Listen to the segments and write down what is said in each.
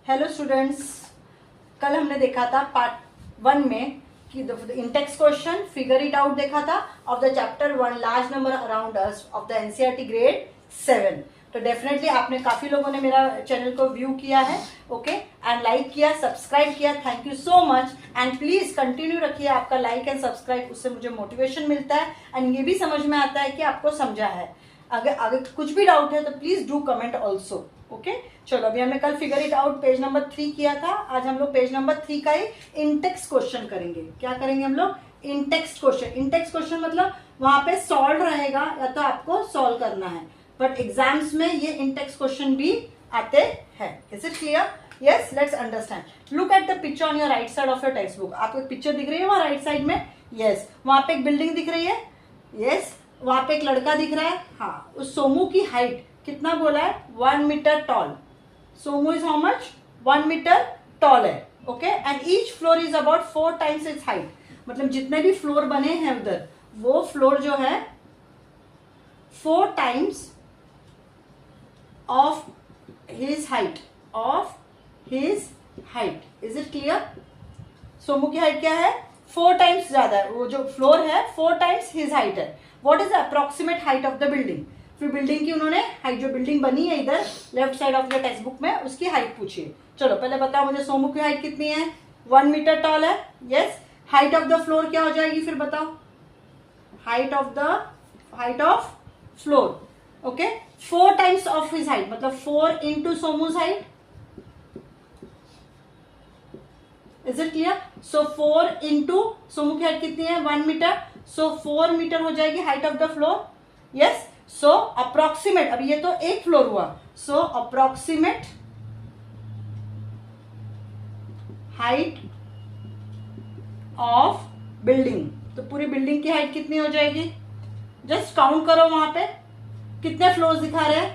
Hello students, कल हमने देखा था पार्ट 1 में कि Intex question figure it out देखा था of the chapter 1 large number around us of the NCERT grade 7। तो डेफिनेटली आपने काफी लोगों ने मेरा चैनल को व्यू किया है, ओके, एंड लाइक किया, सब्सक्राइब किया। Thank you so much and please continue रखिए आपका लाइक एंड सब्सक्राइब, उससे मुझे मोटिवेशन मिलता है एंड ये भी समझ में आता है कि आपको समझा है। अगर कुछ भी डाउट है तो please do comment also, okay. चलो, अभी हमने कल figure it out page number 3 किया था। आज हम लोग पेज नंबर 3 का ही इंटेक्स क्वेश्चन करेंगे। क्या करेंगे हम लोग? Intex question. इंटेक्स क्वेश्चन मतलब वहां पे सॉल्व रहेगा या तो आपको सॉल्व करना है, बट एग्जाम्स में ये इंटेक्स क्वेश्चन भी आते हैं। Is it clear? Yes, let's understand. Look at the picture on your right side of your text book. आपको एक पिक्चर दिख रही है वहां राइट साइड में? यस। वहां पे एक बिल्डिंग दिख रही है? यस। वहां पे एक लड़का दिख रहा है? हाँ। उस सोमू की हाइट कितना बोला है? 1 metre tall. Somu is how much? 1 metre tall है, okay. And each floor is about 4 times its height. मतलब जितने भी फ्लोर बने हैं उधर, वो फ्लोर जो है 4 times of his height, is it clear? Somu की हाइट क्या है? 4 टाइम्स ज्यादा है। वो जो फ्लोर है 4 टाइम्स हिज हाइट है। What is the approximate height of the building? फिर बिल्डिंग की उन्होंने हाइट, जो बिल्डिंग बनी है इधर left side of the text book में, उसकी हाइट पूछिए। चलो पहले बताओ मुझे, सोमू की हाइट कितनी है? 1 मीटर टॉल है। Yes. Height of the floor क्या हो जाएगी फिर बताओ? Height of floor, okay, 4 times of his height, मतलब 4 into Somu's height. Is it clear? So 4 into Somu की हाइट कितनी है? 1 मीटर। सो 4 मीटर हो जाएगी height of the floor. Yes. So approximate, अब ये तो एक फ्लोर हुआ, सो अप्रोक्सीमेट हाइट ऑफ बिल्डिंग, तो पूरी बिल्डिंग की हाइट कितनी हो जाएगी? जस्ट काउंट करो वहां पे कितने फ्लोर्स दिखा रहे हैं।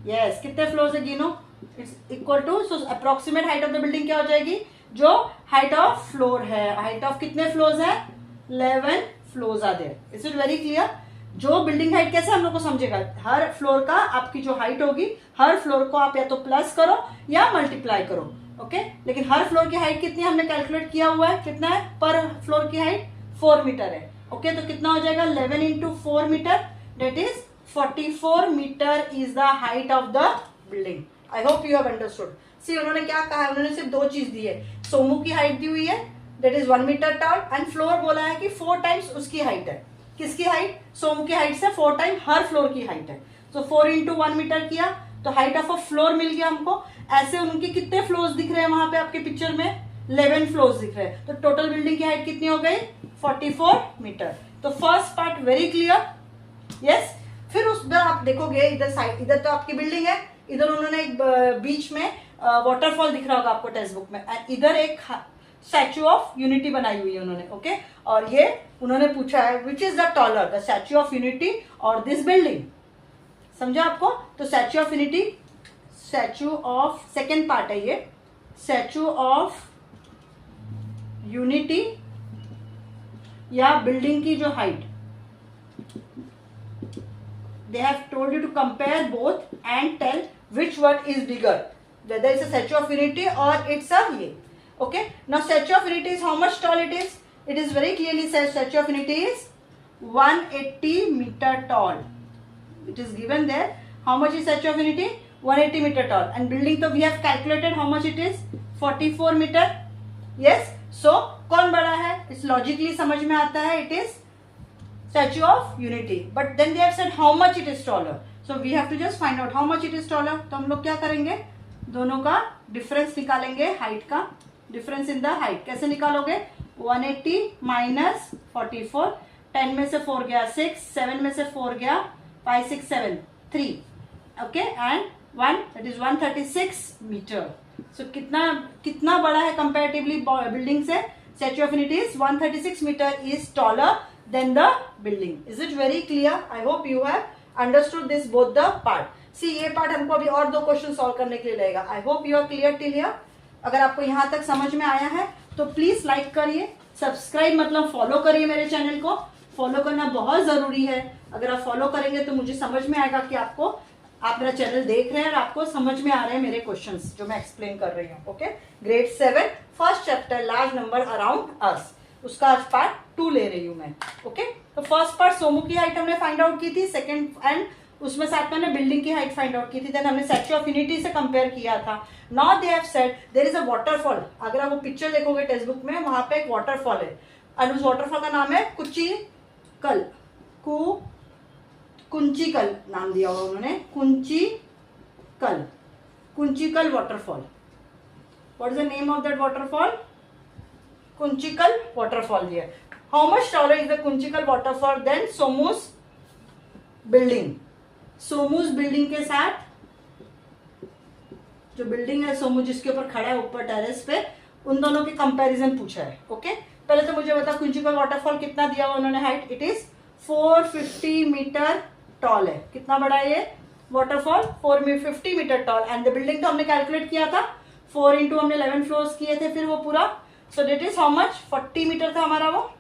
यस, कितने फ्लोर्स है गिनो। It's equal to, so approximate height of the building क्या हो जाएगी? जो हाइट ऑफ फ्लोर है, हाइट ऑफ कितने फ्लोर्स है? 11 floors are there. Is it very clear? जो बिल्डिंग हाइट कैसे हम लोग को समझेगा? हर फ्लोर का आपकी जो हाइट होगी, हर फ्लोर को आप या तो प्लस करो या मल्टीप्लाई करो, ओके। लेकिन हर फ्लोर की हाइट कितनी हमने कैलकुलेट किया हुआ है, कितना है पर फ्लोर की हाइट? 4 मीटर है, ओके। तो कितना हो जाएगा? 11 into 4 metre, that is 44 metre is the height of the building. I hope you have understood. See, उन्होंने क्या कहा है? उन्होंने सिर्फ 2 चीज दी है। सोमू की हाइट दी हुई है, that is 1 metre tall, and floor बोला है कि 4 टाइम्स उसकी हाइट है। किसकी हाइट? सोमू की हाइट से 4 टाइम हर फ्लोर की हाइट है। तो 4 इंटू 1 मीटर किया तो height of a flour mill गया हमको। ऐसे उनके कितने फ्लोर्स दिख रहे हैं वहां पे आपके पिक्चर में? 11 फ्लोर्स दिख रहे हैं। तो टोटल बिल्डिंग की हाइट कितनी हो गई? 44 मीटर। तो first part very clear. Yes. फिर उधर आप देखोगे, इधर साइड, इधर तो आपकी बिल्डिंग है, इधर उन्होंने एक बीच में वाटरफॉल दिख रहा होगा आपको टेक्स्ट बुक में, एंड इधर एक स्टैच्यू ऑफ यूनिटी बनाई हुई है उन्होंने, ओके। और ये उन्होंने पूछा है which is the taller, the statue of unity और दिस बिल्डिंग। समझा आपको? तो statue of unity, statue of, second part है ये, स्टैच्यू ऑफ यूनिटी या बिल्डिंग की जो height, they have told you to compare both and tell which one is bigger, whether it's a statue of unity or it's a ye, okay. Now statue of unity is how much tall it is? It is very clearly says statue of unity is 180 meter tall. It is given there. How much is statue of unity? 180 meter tall. And building तो we have calculated how much it is? 44 meter. Yes. So कौन बड़ा है? इस logically समझ में आता है, it is Statue of Unity, but then they have said how much it is taller, so we have to just find out how much it is taller. तो हम लोग क्या करेंगे? दोनों का डिफरेंस निकालेंगे, हाइट का डिफरेंस इन द हाइट। कैसे निकालोगे? 180 माइनस 44, 10 में से 4 गया 6, 7 में से 4 गया 5, 6, 7, 3, okay, and 1, that is 136 metre. So कितना बड़ा है कंपेरेटिवली बिल्डिंग से? Statue of Unity is 136 metre is taller than the building. Is it very clear? I hope you have understood this both the part. See, ये part हमको अभी और 2 question solve करने के लिए रहेगा। I hope you are clear till here. अगर आपको यहाँ तक समझ में आया है तो प्लीज लाइक करिए, सब्सक्राइब मतलब फॉलो करिए मेरे चैनल को। फॉलो करना बहुत जरूरी है। अगर आप फॉलो करेंगे तो मुझे समझ में आएगा कि आपको आप मेरा चैनल देख रहे हैं और आपको समझ में आ रहे हैं मेरे क्वेश्चंस जो मैं एक्सप्लेन कर रही हूँ। Okay, grade 7 first chapter large number around us, उसका आज पार्ट 2 ले रही हूँ मैं। ओके, तो फर्स्ट पार्ट सोमू की हाइट हमने फाइंड आउट की थी, सेकंड एंड उसमें साथ में हमने बिल्डिंग की हाइट फाइंड आउट की थी, देन हमने स्टैच्यू ऑफ यूनिटी से कंपेयर किया था। Now they have said there is a waterfall, अगर आप वो पिक्चर देखोगे टेक्स्ट बुक में, वहां पे एक वाटरफॉल है और उस वाटरफॉल का नाम है कुंचिकल, कुंचिकल नाम दिया हुआ उन्होंने, Kunchikal waterfall. What is the name of that waterfall? Kunchikal waterfall दिया। How much taller is the Kunchikal waterfall than Somu's building? Somu's building के साथ जो बिल्डिंग है सोमू जिसके ऊपर खड़ा है ऊपर टेरेस पे, उन दोनों की कंपैरिजन पूछा है। ओके, पहले तो मुझे बता कुंचिकल वाटरफॉल कितना दिया हुआ उन्होंने height? It is 450 metre tall है। कितना बड़ा है ये waterfall? 450 metre tall. And the building तो हमने कैलकुलेट किया था, 4 इंटू हमने 11 फ्लोर्स किए थे फिर वो पूरा, so that is how much? 40 metre था हमारा वो।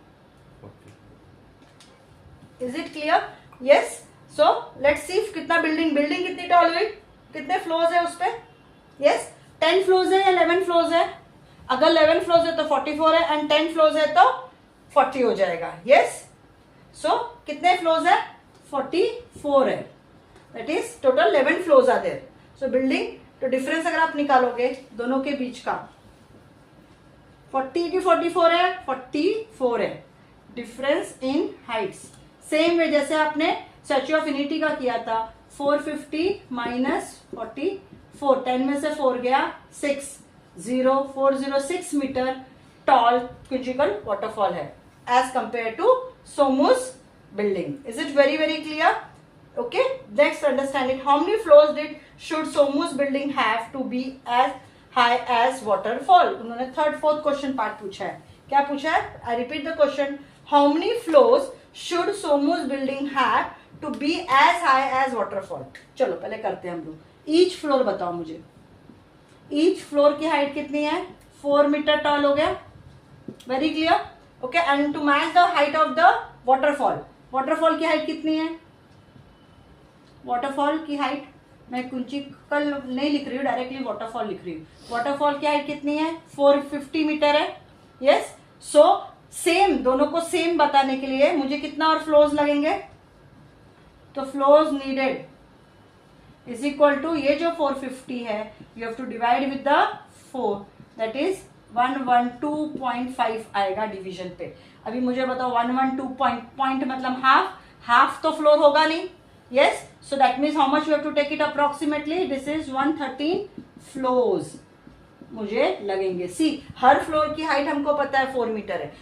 Is it clear? Yes. So let's see कितना बिल्डिंग कितनी टॉल हुई, कितने फ्लोर्स है उस पे? यस, 10 फ्लोर्स है या 11 फ्लोर्स है? अगर 11 फ्लोर्स है तो 44 है एंड 10 फ्लोर्स है तो 40 हो जाएगा। यस, सो कितने फ्लोर्स है? 44 है, that is total 11 floors are there. So building तो डिफरेंस अगर आप निकालोगे दोनों के बीच का, 40 की 44 है, 44 है difference in Heights. Same way जैसे आपने स्टैच्यू ऑफ यूनिटी का किया था, 450 माइनस 44, 10 में से 4 गया 6, 406 मीटर टॉल कुंचिकल वाटरफॉल है as compare to Somu's building. Is it very very clear? Okay, next understand it. How many floors did should Somu's building have to be as high as waterfall? उन्होंने third fourth question part पूछा है। क्या पूछा है? I repeat the question, how many floors should Somu's building have to be as high as waterfall? चलो पहले करते हैं हम लोग। ईच फ्लोर बताओ मुझे, ईच फ्लोर की हाइट कितनी है? 4 मीटर टॉल हो गया। Very clear? Okay, and to match the height of the waterfall, waterfall की हाइट कितनी है? वाटरफॉल की हाइट मैं कुंचिकल नहीं लिख रही हूँ, डायरेक्टली वाटरफॉल लिख रही हूँ। वाटरफॉल की हाइट कितनी है? 450 मीटर है। यस, सो सेम, दोनों को सेम बताने के लिए मुझे कितना और फ्लोर्स लगेंगे? तो floors needed is equal to ये जो 450 है, you have to divide with the 4, that is 112.5 आएगा डिवीजन पे। अभी मुझे बताओ 112 पॉइंट मतलब हाफ तो फ्लोर होगा नहीं। Yes, so that means how much you have to take it approximately? This is 113 floors मुझे लगेंगे। सी, हर फ्लोर की हाइट हमको पता है 4 मीटर है।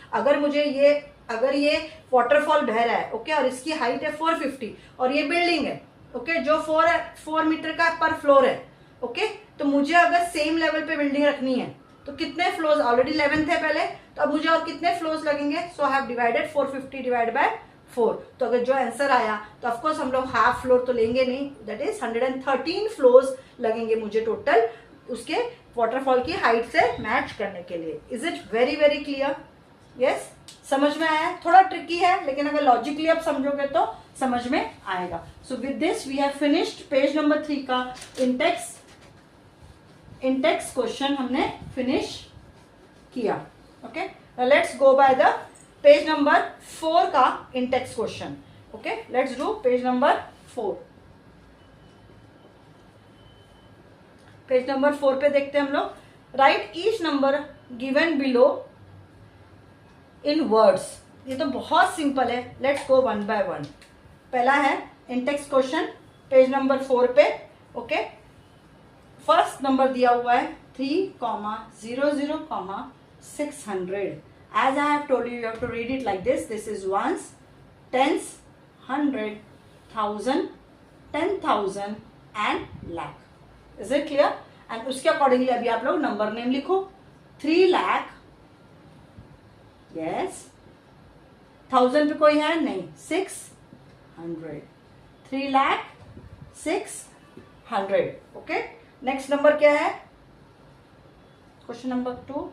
अगर ये वाटरफॉल बह रहा है, ओके, और इसकी हाइट है 450 और ये बिल्डिंग है, ओके, जो 4 मीटर का पर फ्लोर है, ओके, तो मुझे अगर सेम लेवल पे बिल्डिंग रखनी है तो कितने फ्लोर्स? ऑलरेडी 11 थे पहले, तो अब मुझे और कितने फ्लोर्स लगेंगे? So I have divided 450 divide by 4। तो अगर जो आंसर आया तो ऑफकोर्स हम लोग हाफ फ्लोर तो लेंगे नहीं, दैट इज 113 फ्लोर्स लगेंगे मुझे टोटल उसके वाटरफॉल की हाइट से मैच करने के लिए। Is it very very clear? Yes, समझ में आया? थोड़ा ट्रिकी है, लेकिन अगर लॉजिकली आप समझोगे तो समझ में आएगा। So with this we have finished page number 3 का इंटेक्स क्वेश्चन हमने फिनिश किया। Okay, let's go by the page number 4 का intext question. Okay, let's do page number 4। Page number 4 पे देखते हैं हम लोग। Write each number given below in words. ये तो बहुत सिंपल है, let's go one by one. पहला है इंटेक्स क्वेश्चन पेज नंबर 4 पे। ओके, फर्स्ट नंबर दिया हुआ है 3,00,600। As I have told you, you have to read it like this. This is ones, tens, 100, 1000, 10,000 and lakh. Is it clear? And उसके accordingly अभी आप लोग नंबर नेम लिखो। 3 lakh, yes, 1000 पे कोई है नहीं, 600, 3 लाख 600। ओके, नेक्स्ट नंबर क्या है? Question number 2,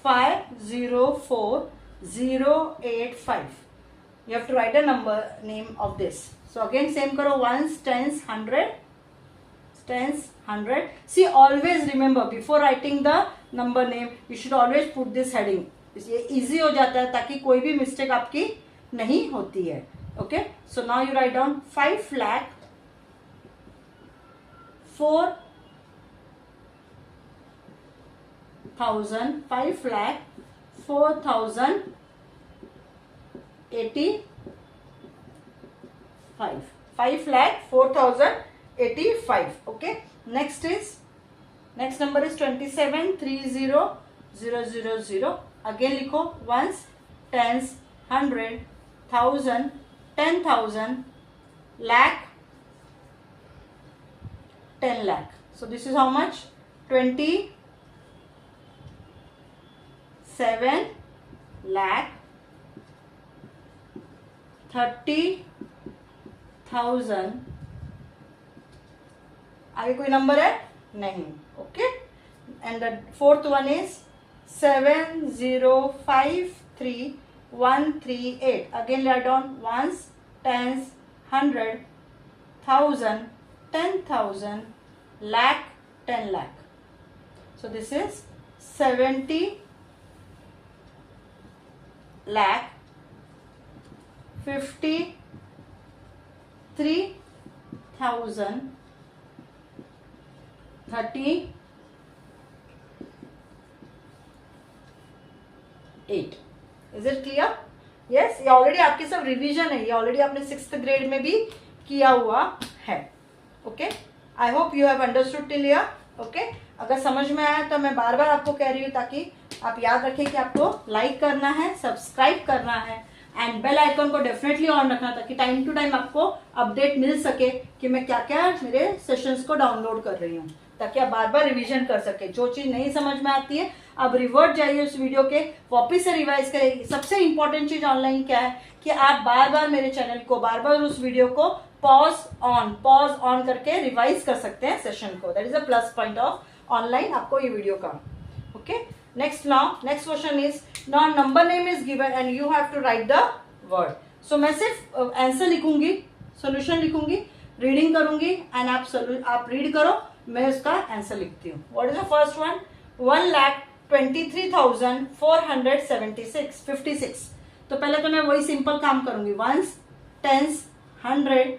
504,085. You have to write a number name of this. So again same करो, ones, tens, 100, tens, 100. See, always remember before writing the number name, you should always put this heading. ये easy हो जाता है ताकि कोई भी mistake आपकी नहीं होती है. Okay, so now you write down 5 lakh 4,000, 5 lakh 4,085, 5 lakh 4,085. Okay, next number is 27,30,000. again लिखो ones, tens, 100, 1000, 10,000, lakh, 10 lakh. So this is how much? 27 lakh 30,000. आगे कोई नंबर है? नहीं. Okay, and the fourth one is 7,053,138. Again write down ones, tens, 100, 1000, 10,000, lakh, 10 lakh. So this is 70 lakh 53,038. Is it clear? Yes, ये already आपकी सब revision है, ये already आपने 6th ग्रेड में भी किया हुआ है. Okay, I hope you have understood till here. Okay, अगर समझ में आया तो मैं बार बार आपको कह रही हूँ ताकि आप याद रखें कि आपको लाइक करना है, सब्सक्राइब करना है एंड बेल आइकन को डेफिनेटली ऑन रखना ताकि टाइम टू टाइम आपको अपडेट मिल सके कि मैं क्या क्या मेरे सेशंस को डाउनलोड कर रही हूँ, ताकि आप बार बार रिवीजन कर सके. जो चीज नहीं समझ में आती है आप रिवर्ट जाइए उस वीडियो के, वापस से रिवाइज करें. सबसे इंपॉर्टेंट चीज ऑनलाइन क्या है कि आप बार बार मेरे चैनल को, बार बार उस वीडियो को पॉज ऑन करके रिवाइज कर सकते हैं सेशन को. That is a plus point of online आपको ये वीडियो का. Okay, next question is now number name is given and you have to write the word. So मैं सिर्फ आंसर लिखूंगी, सोल्यूशन लिखूंगी, रीडिंग करूंगी एंड आप रीड करो, मैं उसका आंसर लिखती हूँ. What is the first one? 1,23,476, 56. तो पहले तो मैं वही सिंपल काम करूंगी. Ones, tens, 100,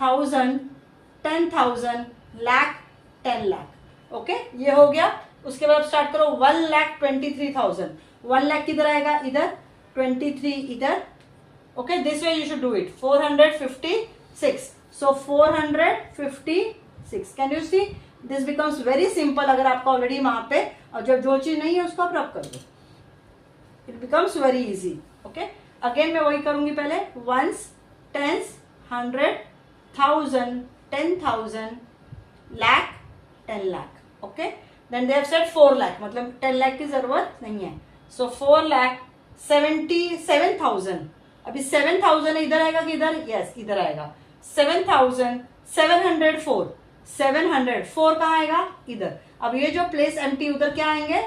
1000, 10,000, lakh, 10 lakh. Okay, ये हो गया. उसके बाद स्टार्ट करो 1,23,000. 1 लाख किधर आएगा? इधर. 23 इधर. Okay, this way you should do it. 456. So 456. Can you see? This becomes very simple. अगर आपका ऑलरेडी वहां पे और जब जो चीज नहीं है उसको आप रब कर दो, it becomes very easy. Okay, again मैं वही करूंगी. पहले ones, tens, 100, 1000, 10,000, lakh, 10 lakh. Okay, then they have said 4 lakh, मतलब 10 लाख की जरूरत नहीं है. सो 4,77,000. अभी 7,000 इधर आएगा कि इधर? यस, इधर आएगा. 7,704. 704 कहाँ आएगा? इधर. अब ये जो प्लेस एम्प्टी उधर क्या आएंगे?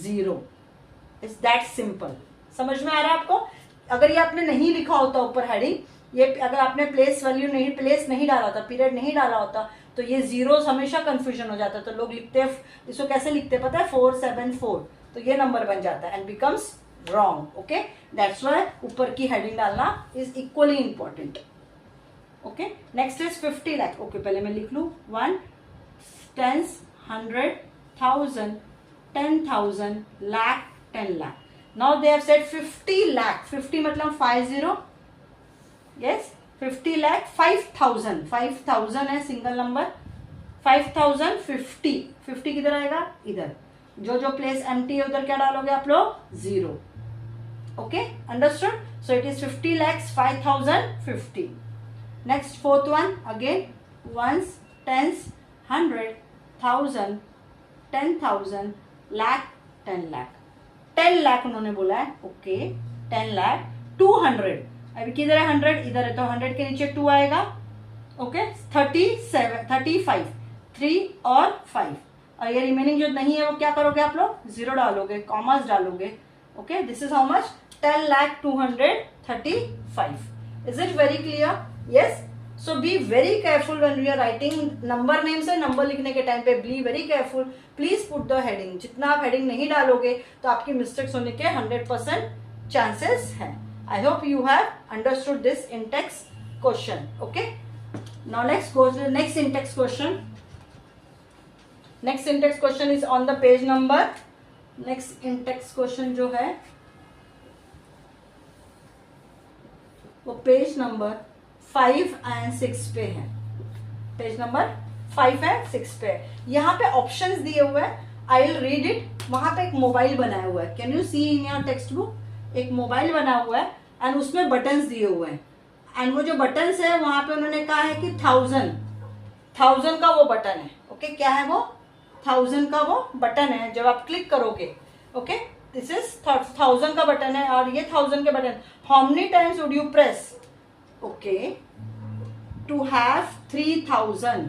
0. It's that simple. समझ में आ रहा है आपको? अगर ये आपने नहीं लिखा होता ऊपर हेडिंग, ये अगर आपने प्लेस नहीं डाला होता, पीरियड नहीं डाला होता, तो ये जीरोस हमेशा कंफ्यूजन हो जाता है. तो लोग लिखते हैं, इसको कैसे लिखते हैं पता है? 474. तो ये नंबर बन जाता है and becomes wrong. Okay, that's why ऊपर की हेडिंग डालना is equally important. Okay, next is 50 lakh. Okay, पहले मैं लिख लू 1, tens, 100, 1000, 10,000, lakh, 10 lakh. Now they have said 50 lakh. 50 मतलब 50. यस, 50 लाख. 5,000. 5,000 है सिंगल नंबर. 5,050. 50 किधर आएगा? इधर. जो प्लेस एम्प्टी है उधर क्या डालोगे आप लोग? 0. Okay, understood? So it is 50 lakhs 5,050. Next fourth one. Again ones, tens, 100, 1000, 10,000, lakh, 10 lakh. 10 lakh उन्होंने बोला है. ओके, 10 लाख. 200. अभी किधर है? 100 इधर है, तो 100 के नीचे 2 आएगा. ओके, 35. 3 और 5. और ये रिमेनिंग जो नहीं है वो क्या करोगे आप लोग? 0 डालोगे, कॉमर्स डालोगे. Okay, this is how much? 10,235. Is it very clear? Yes. So be very careful when we are writing number name से नंबर लिखने के टाइम पे be very careful, please put the heading. जितना आप हेडिंग नहीं डालोगे तो आपकी मिस्टेक्स होने के 100% चांसेस हैं। I hope you have understood this in text question. Okay, now next go to next in text question. Next in text question is on the page number, next in text question जो है वो page number 5 and 6 पे है। Page number 5 and 6 पे यहाँ पे options दिए हुए हैं, आई विल रीड इट। वहां पे एक मोबाइल बनाया हुआ है, can you see in your textbook, एक मोबाइल बना हुआ है एंड उसमें बटन्स दिए हुए हैं। एंड वो जो बटन्स है वहां पे उन्होंने कहा है कि 1000 का वो बटन है। ओके, क्या है वो? 1000 का वो बटन है। जब आप क्लिक करोगे, ओके, दिस इज 1000 का बटन है और ये 1000 के button, how many times would you press? Okay, to have 3000।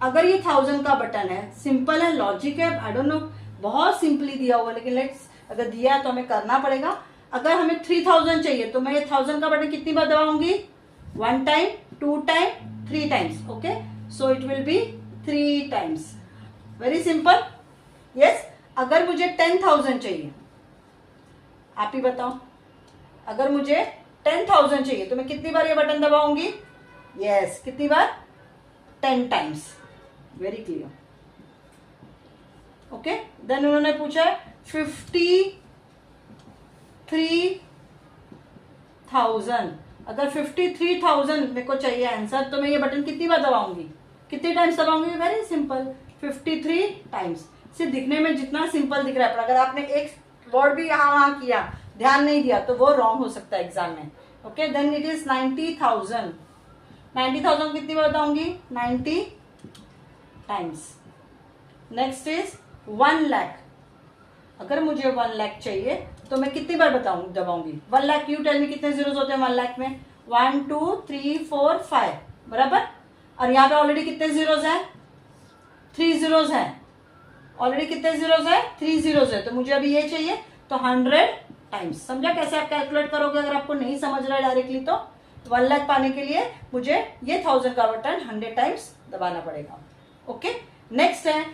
अगर ये 1000 का बटन है, सिंपल है, लॉजिक है, आई डोंट नो, बहुत सिंपली दिया हुआ, लेकिन लेट्स, अगर दिया है तो हमें करना पड़ेगा। अगर हमें 3000 चाहिए तो मैं ये 1000 का बटन कितनी बार दबाऊंगी? 1 time, 2 time, 3 times. Okay, so it will be 3 times. Very simple. Yes, अगर मुझे 10,000 चाहिए, आप ही बताओ, अगर मुझे 10,000 चाहिए तो मैं कितनी बार ये बटन दबाऊंगी? यस, कितनी बार? 10 times. Very clear. Okay, then उन्होंने पूछा 53,000। अगर 53,000 मेरे को चाहिए आंसर, तो मैं ये बटन कितनी बार दबाऊंगी? कितने टाइम्स दबाऊंगी? Very simple, 53 times. सिर्फ दिखने में जितना सिंपल दिख रहा है, पर अगर आपने एक वर्ड भी यहाँ वहां किया, ध्यान नहीं दिया, तो वो रॉन्ग हो सकता है एग्जाम में। Okay, then it is 90,000। 90,000 कितनी बार बताऊंगी? 90 टाइम्स। Next is 1 lakh. अगर मुझे 1 लाख चाहिए तो मैं कितनी बार दबाऊंगी? 1 लाख, यू टेल मी कितने जीरोस होते हैं 1 लाख में? 1 2 3 4 5, बराबर। और यहाँ पे ऑलरेडी कितने जीरोस हैं? 3 जीरोस हैं। ऑलरेडी कितने जीरोस है? 3 जीरोस है। तो मुझे अभी ये चाहिए, तो 100 टाइम्स। समझा कैसे आप कैलकुलेट करोगे? अगर आपको नहीं समझ रहा है डायरेक्टली, तो 1 लाख पाने के लिए मुझे ये 1000 का बटन 100 टाइम्स दबाना पड़ेगा। ओके, नेक्स्ट है,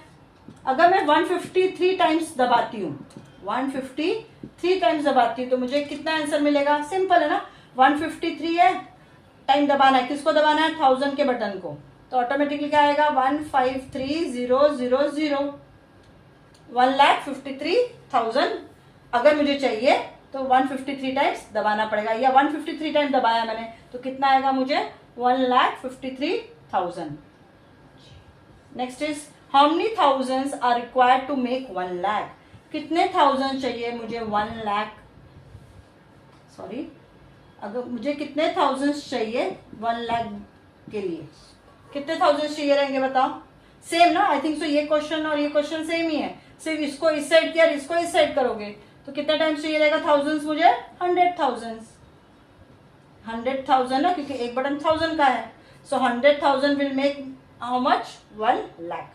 अगर मैं 153 टाइम्स दबाती हूँ, 153 टाइम्स दबाती हूँ, तो मुझे कितना आंसर मिलेगा? सिंपल है ना, 153 है, टाइम दबाना है, किसको दबाना है? 1000 के बटन को। तो ऑटोमेटिकली क्या आएगा? 153000। 1,53,000 अगर मुझे चाहिए तो 153 टाइम्स दबाना पड़ेगा, या 153 टाइम्स दबाया मैंने तो कितना आएगा मुझे? 1,53,000। Next is how many thousands are required to make 1 lakh. कितने थाउजेंड चाहिए मुझे 1 लाख? सॉरी, अगर मुझे कितने थाउजेंड्स चाहिए 1 लाख के लिए? कितने थाउजेंड्स चाहिए रहेंगे बताओ? सेम ना, आई थिंक सो। ये क्वेश्चन और ये क्वेश्चन सेम ही है, सिर्फ इसको इस साइड किया, इसको इस साइड करोगे तो कितना टाइम्स चाहिए रहेगा थाउजेंड्स मुझे? 100,000। 100,000 ना, क्योंकि एक बटन 1000 का है। सो 100,000 will make how much? 1 lakh.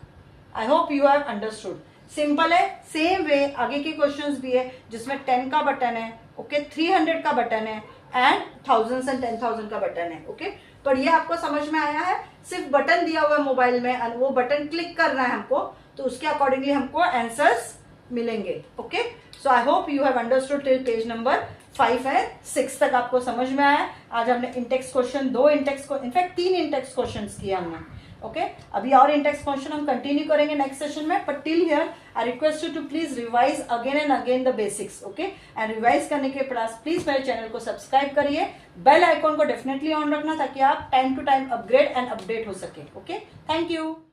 I hope you have understood. Simple है। सेम वे आगे के क्वेश्चंस भी है जिसमें 10 का बटन है, ओके, 300 का बटन है एंड थाउजेंड्स एंड 10,000 का बटन है। ओके, पर ये आपको समझ में आया है? सिर्फ बटन दिया हुआ है मोबाइल में और वो बटन क्लिक करना है हमको, तो उसके अकॉर्डिंगली हमको आंसर्स मिलेंगे। Okay, so I hope you have understood till page number 5 and 6 तक आपको समझ में आया। आज हमने इंटेक्स क्वेश्चन, 2 इंटेक्स को, इनफैक्ट 3 इंटेक्स क्वेश्चन किया हमने। ओके, अभी और इंटेक्स क्वेश्चन हम कंटिन्यू करेंगे नेक्स्ट सेशन में, but till here I request you to please revise again and again the basics. Okay, and revise करने के पास प्लीज मेरे चैनल को सब्सक्राइब करिए, बेल आइकॉन को डेफिनेटली ऑन रखना ताकि आप time to time upgrade and update हो सके। Okay, thank you.